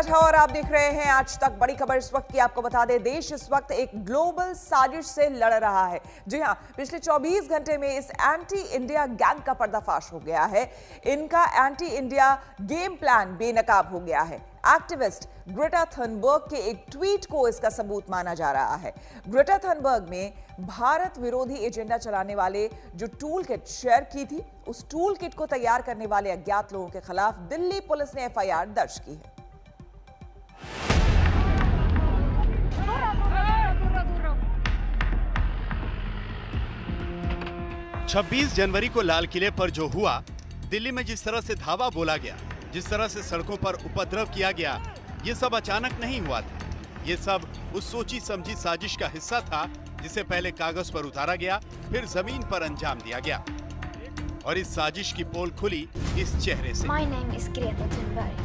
राठौर और आप देख रहे हैं आज तक। बड़ी खबर इस वक्त की आपको बता दें, देश इस वक्त एक ग्लोबल साजिश से लड़ रहा है। जी हां, पिछले 24 घंटे में इस एंटी इंडिया गैंग का पर्दाफाश हो गया है। इनका एंटी इंडिया गेम प्लान बेनकाब हो गया है। एक्टिविस्ट ग्रेटा थनबर्ग के एक ट्वीट को इसका सबूत माना जा रहा है। ग्रेटा थनबर्ग ने भारत विरोधी एजेंडा चलाने वाले जो टूल किट शेयर की थी, उस टूल किट को तैयार करने वाले अज्ञात लोगों के खिलाफ दिल्ली पुलिस ने एफआईआर दर्ज की है। 26 जनवरी को लाल किले पर जो हुआ, दिल्ली में जिस तरह से धावा बोला गया, जिस तरह से सड़कों पर उपद्रव किया गया, ये सब अचानक नहीं हुआ था। ये सब उस सोची समझी साजिश का हिस्सा था जिसे पहले कागज पर उतारा गया, फिर जमीन पर अंजाम दिया गया। और इस साजिश की पोल खुली इस चेहरे से। My name is Greta Thunberg,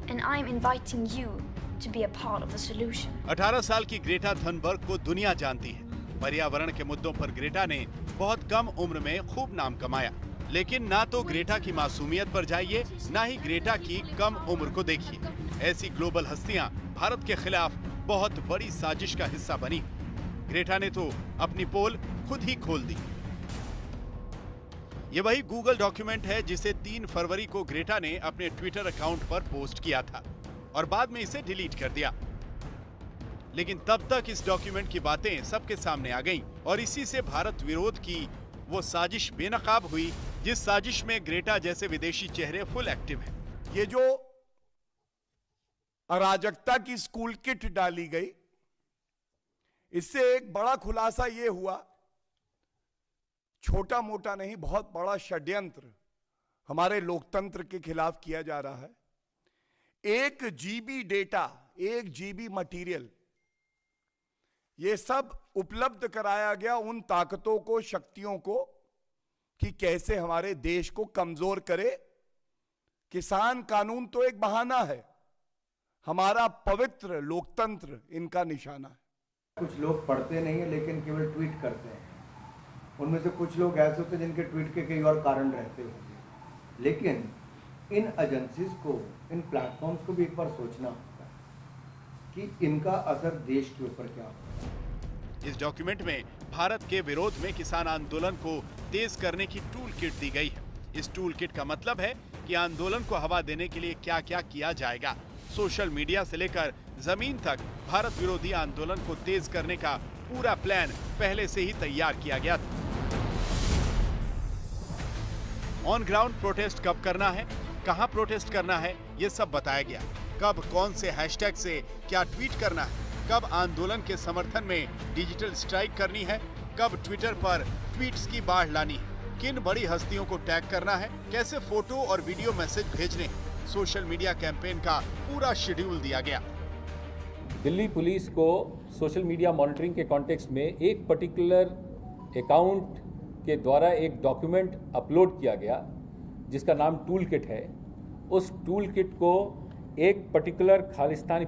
and I'm inviting you to be a part of the solution. 18 साल की ग्रेटा थनबर्ग को दुनिया जानती है। पर्यावरण के मुद्दों पर ग्रेटा ने बहुत कम उम्र में खूब नाम कमाया। लेकिन ना तो ग्रेटा की मासूमियत पर जाइए, ना ही ग्रेटा की कम उम्र को देखिए। ऐसी ग्लोबल हस्तियां भारत के खिलाफ बहुत बड़ी साजिश का हिस्सा बनी। ग्रेटा ने तो अपनी पोल खुद ही खोल दी। ये वही गूगल डॉक्यूमेंट है जिसे 3 फरवरी को ग्रेटा ने अपने ट्विटर अकाउंट पर पोस्ट किया था और बाद में इसे डिलीट कर दिया। लेकिन तब तक इस डॉक्यूमेंट की बातें सबके सामने आ गईं और इसी से भारत विरोध की वो साजिश बेनकाब हुई, जिस साजिश में ग्रेटा जैसे विदेशी चेहरे फुल एक्टिव हैं। ये जो अराजकता की स्कूल किट डाली गई, इससे एक बड़ा खुलासा ये हुआ, छोटा मोटा नहीं, बहुत बड़ा षड्यंत्र हमारे लोकतंत्र के खिलाफ किया जा रहा है। 1 GB डेटा, 1 GB मटेरियल, ये सब उपलब्ध कराया गया उन ताकतों को, शक्तियों को कि कैसे हमारे देश को कमजोर करे। किसान कानून तो एक बहाना है, हमारा पवित्र लोकतंत्र इनका निशाना है। कुछ लोग पढ़ते नहीं है लेकिन केवल ट्वीट करते हैं। उनमें से कुछ लोग ऐसे होते हैं जिनके ट्वीट के कई और कारण रहते होंगे। लेकिन इन एजेंसीज को, इन प्लेटफॉर्म्स को भी एक बार सोचना होगा कि इनका असर देश के ऊपर क्या होगा। इस डॉक्यूमेंट में भारत के विरोध में किसान आंदोलन को तेज करने की टूल किट दी गई है। इस टूल किट का मतलब है कि आंदोलन को हवा देने के लिए क्या क्या किया जाएगा। सोशल मीडिया से लेकर जमीन तक भारत विरोधी आंदोलन को तेज करने का पूरा प्लान पहले से ही तैयार किया गया था। ऑन ग्राउंड प्रोटेस्ट कब करना है, कहां प्रोटेस्ट करना है, ये सब बताया गया। कब कौन से हैशटैग से क्या ट्वीट करना है, कब आंदोलन के समर्थन में डिजिटल स्ट्राइक करनी है, कब ट्विटर पर ट्वीट्स की बाढ़ लानी है, किन बड़ी हस्तियों को टैग करना है, कैसे फोटो और वीडियो मैसेज भेजने हैं। सोशल मीडिया कैंपेन का पूरा शेड्यूल दिया गया। दिल्ली पुलिस को सोशल मीडिया मॉनिटरिंग के कॉन्टेक्स्ट में एक पर्टिकुलर अकाउंट के द्वारा एक डॉक्यूमेंट अपलोड किया गया जिसका नाम टूल किट है। उस टूल किट को एक पर्टिकुलर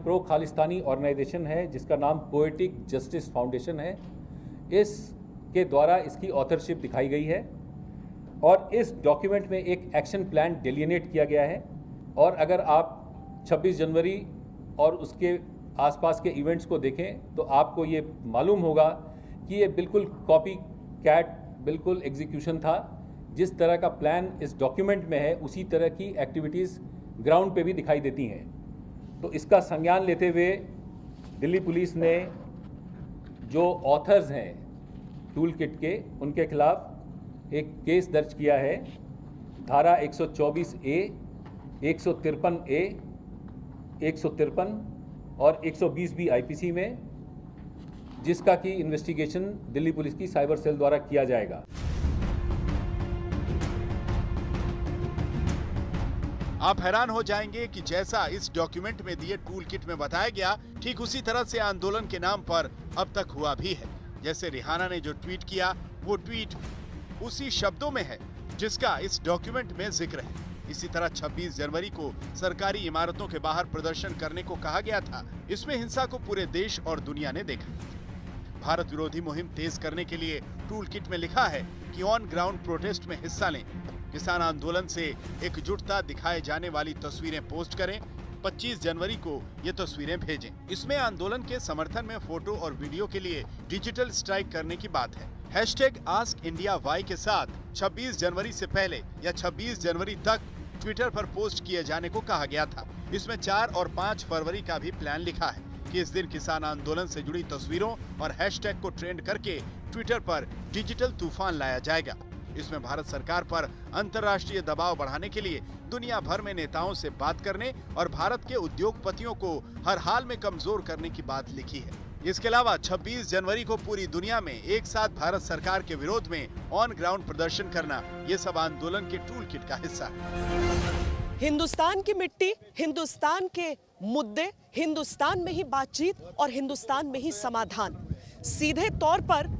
प्रो खालिस्तानी ऑर्गेनाइजेशन है जिसका नाम पोएटिक जस्टिस फाउंडेशन है, इसके द्वारा इसकी ऑथरशिप दिखाई गई है और इस डॉक्यूमेंट में एक एक्शन प्लान डिलिनेट किया गया है। और अगर आप 26 जनवरी और उसके आसपास के इवेंट्स को देखें तो आपको ये मालूम होगा कि ये बिल्कुल कॉपी कैट, बिल्कुल एग्जीक्यूशन था। जिस तरह का प्लान इस डॉक्यूमेंट में है उसी तरह की एक्टिविटीज़ ग्राउंड पे भी दिखाई देती हैं। तो इसका संज्ञान लेते हुए दिल्ली पुलिस ने जो ऑथर्स हैं टूल किट के, उनके खिलाफ एक केस दर्ज किया है। धारा 124A, 153A, 153 और 120B IPC में, जिसका कि इन्वेस्टिगेशन दिल्ली पुलिस की साइबर सेल द्वारा किया जाएगा। आप हैरान हो जाएंगे कि जैसा इस डॉक्यूमेंट में दिए टूल किट में बताया गया, ठीक उसी तरह से आंदोलन के नाम पर अब तक हुआ भी है। जैसे रिहाना ने जो ट्वीट किया, वो ट्वीट उसी शब्दों में है जिसका इस डॉक्यूमेंट में जिक्र है। इसी तरह 26 जनवरी को सरकारी इमारतों के बाहर प्रदर्शन करने को कहा गया था। इसमें हिंसा को पूरे देश और दुनिया ने देखा। भारत विरोधी मुहिम तेज करने के लिए टूल किट में लिखा है कि ऑन ग्राउंड प्रोटेस्ट में हिस्सा लें, किसान आंदोलन से एकजुटता दिखाए जाने वाली तस्वीरें पोस्ट करें, 25 जनवरी को ये तस्वीरें भेजें। इसमें आंदोलन के समर्थन में फोटो और वीडियो के लिए डिजिटल स्ट्राइक करने की बात है। #AskIndiaWhy के साथ 26 जनवरी से पहले या 26 जनवरी तक ट्विटर पर पोस्ट किए जाने को कहा गया था। इसमें 4 और 5 फरवरी का भी प्लान लिखा है कि इस दिन किसान आंदोलन से जुड़ी तस्वीरों और हैशटैग को ट्रेंड करके ट्विटर पर डिजिटल तूफान लाया जाएगा। इसमें भारत सरकार पर अंतर्राष्ट्रीय दबाव बढ़ाने के लिए दुनिया भर में नेताओं से बात करने और भारत के उद्योगपतियों को हर हाल में कमजोर करने की बात लिखी है। इसके अलावा 26 जनवरी को पूरी दुनिया में एक साथ भारत सरकार के विरोध में ऑन ग्राउंड प्रदर्शन करना, ये सब आंदोलन के टूल किट का हिस्सा है। हिंदुस्तान की मिट्टी, हिंदुस्तान के मुद्दे, हिंदुस्तान में ही बातचीत और हिंदुस्तान में ही समाधान, सीधे तौर पर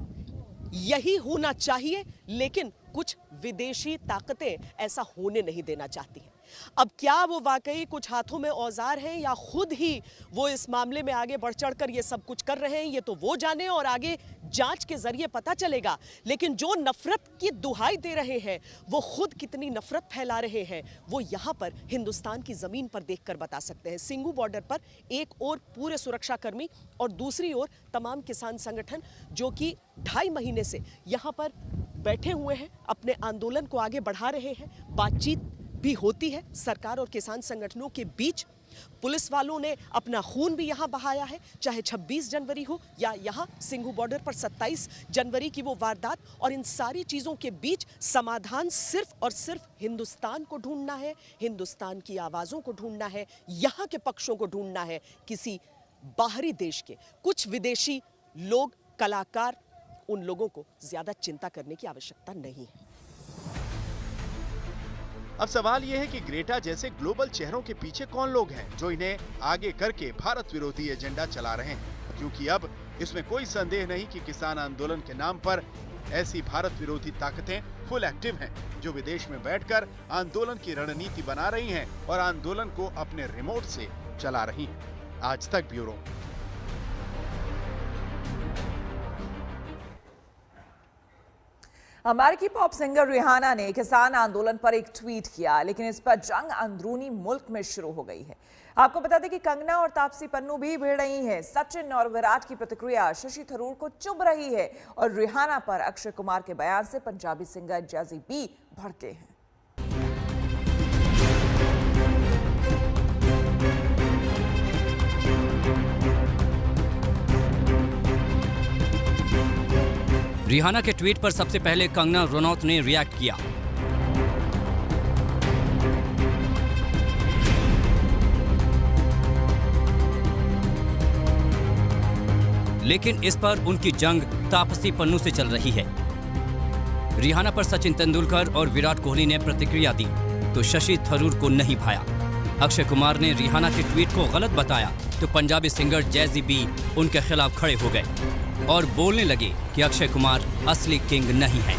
यही होना चाहिए। लेकिन कुछ विदेशी ताकतें ऐसा होने नहीं देना चाहती हैं। अब क्या वो वाकई कुछ हाथों में औजार हैं या खुद ही वो इस मामले में आगे बढ़ चढ़कर ये सब कुछ कर रहे हैं, ये तो वो जाने और आगे जांच के जरिए पता चलेगा। लेकिन जो नफरत की दुहाई दे रहे हैं, वो खुद कितनी नफरत फैला रहे हैं, वो यहाँ पर हिंदुस्तान की जमीन पर देखकर बता सकते हैं। सिंघू बॉर्डर पर एक और पूरे सुरक्षाकर्मी और दूसरी ओर तमाम किसान संगठन जो कि 2.5 महीने से यहाँ पर बैठे हुए हैं, अपने आंदोलन को आगे बढ़ा रहे हैं। बातचीत भी होती है सरकार और किसान संगठनों के बीच। पुलिस वालों ने अपना खून भी यहाँ बहाया है, चाहे 26 जनवरी हो या यहाँ सिंघू बॉर्डर पर 27 जनवरी की वो वारदात। और इन सारी चीज़ों के बीच समाधान सिर्फ और सिर्फ हिंदुस्तान को ढूंढना है, हिंदुस्तान की आवाज़ों को ढूंढना है, यहाँ के पक्षों को ढूंढना है। किसी बाहरी देश के कुछ विदेशी लोग, कलाकार, उन लोगों को ज्यादा चिंता करने की आवश्यकता नहीं है। अब सवाल यह है कि ग्रेटा जैसे ग्लोबल चेहरों के पीछे कौन लोग हैं जो इन्हें आगे करके भारत विरोधी एजेंडा चला रहे हैं, क्योंकि अब इसमें कोई संदेह नहीं कि किसान आंदोलन के नाम पर ऐसी भारत विरोधी ताकतें फुल एक्टिव हैं जो विदेश में बैठकर आंदोलन की रणनीति बना रही हैं और आंदोलन को अपने रिमोट से चला रही हैं। आज तक ब्यूरो। अमेरिकी पॉप सिंगर रिहाना ने किसान आंदोलन पर एक ट्वीट किया, लेकिन इस पर जंग अंदरूनी मुल्क में शुरू हो गई है। आपको बता दें कि कंगना और तापसी पन्नू भी भिड़ रही हैं। सचिन और विराट की प्रतिक्रिया शशि थरूर को चुभ रही है और रिहाना पर अक्षय कुमार के बयान से पंजाबी सिंगर जैज़ी बी भड़के हैं। रिहाना के ट्वीट पर सबसे पहले कंगना रनौत ने रिएक्ट किया। लेकिन इस पर उनकी जंग तापसी पन्नू से चल रही है। रिहाना पर सचिन तेंदुलकर और विराट कोहली ने प्रतिक्रिया दी तो शशि थरूर को नहीं भाया। अक्षय कुमार ने रिहाना के ट्वीट को गलत बताया तो पंजाबी सिंगर जैज़ी बी उनके खिलाफ खड़े हो गए और बोलने लगे कि अक्षय कुमार असली किंग नहीं है।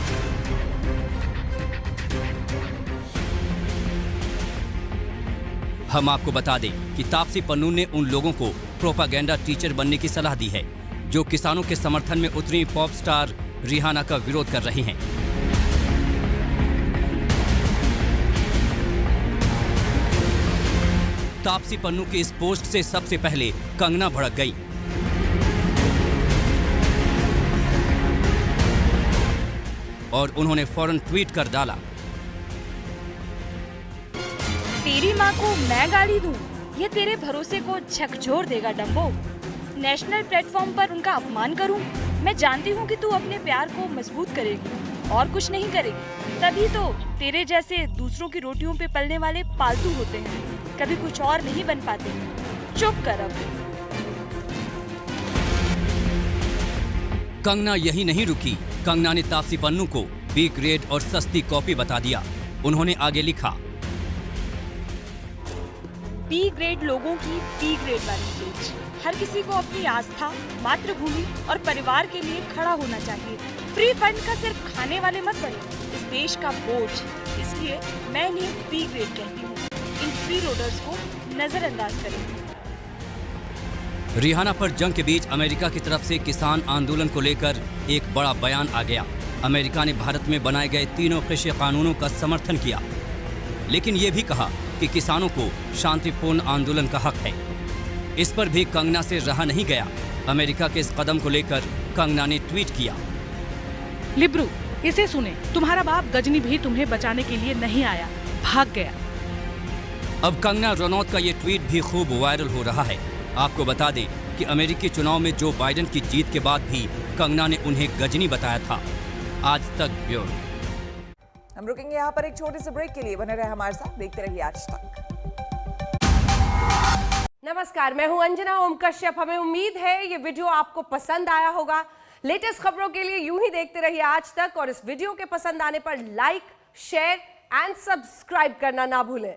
हम आपको बता दें कि तापसी पन्नू ने उन लोगों को प्रोपागेंडा टीचर बनने की सलाह दी है जो किसानों के समर्थन में उतरी पॉप स्टार रिहाना का विरोध कर रहे हैं। तापसी पन्नू की इस पोस्ट से सबसे पहले कंगना भड़क गई। और उन्होंने फौरन ट्वीट कर डाला, तेरी माँ को मैं गाली दूं, ये तेरे भरोसे को झकझोर देगा डम्बो। नेशनल प्लेटफॉर्म पर उनका अपमान करूं? मैं जानती हूँ कि तू अपने प्यार को मजबूत करेगी और कुछ नहीं करेगी। तभी तो तेरे जैसे दूसरों की रोटियों पे पलने वाले पालतू होते हैं, कभी कुछ और नहीं बन पाते। चुप कर अब। कंगना यही नहीं रुकी। कंगना ने तापसी पन्नू को बी ग्रेड और सस्ती कॉपी बता दिया। उन्होंने आगे लिखा, बी ग्रेड लोगों की बी ग्रेड वाली सोच। हर किसी को अपनी आस्था, मातृभूमि और परिवार के लिए खड़ा होना चाहिए। फ्री फंड का सिर्फ खाने वाले मत बने, इस देश का बोझ। इसलिए मैं इन्हें बी ग्रेड कहती हूँ। इन फ्री रोडर्स को नजरअंदाज करें। रिहाना पर जंग के बीच अमेरिका की तरफ से किसान आंदोलन को लेकर एक बड़ा बयान आ गया। अमेरिका ने भारत में बनाए गए तीनों कृषि कानूनों का समर्थन किया, लेकिन ये भी कहा कि किसानों को शांतिपूर्ण आंदोलन का हक है। इस पर भी कंगना से रहा नहीं गया। अमेरिका के इस कदम को लेकर कंगना ने ट्वीट किया, लिब्रू, इसे सुने, तुम्हारा बाप गजनी भी तुम्हें बचाने के लिए नहीं आया, भाग गया। अब कंगना रनौत का ये ट्वीट भी खूब वायरल हो रहा है। आपको बता दें कि अमेरिकी चुनाव में जो बाइडेन की जीत के बाद भी कंगना ने उन्हें गजनी बताया था। आज तक ब्यूरो। हम रुकेंगे यहाँ पर एक छोटे से ब्रेक के लिए। बने रहे हमारे साथ, देखते रहिए आज तक। नमस्कार, मैं हूं अंजना ओम कश्यप। हमें उम्मीद है ये वीडियो आपको पसंद आया होगा। लेटेस्ट खबरों के लिए यूं ही देखते रहिए आज तक, और इस वीडियो के पसंद आने पर लाइक, शेयर एंड सब्सक्राइब करना ना भूलें।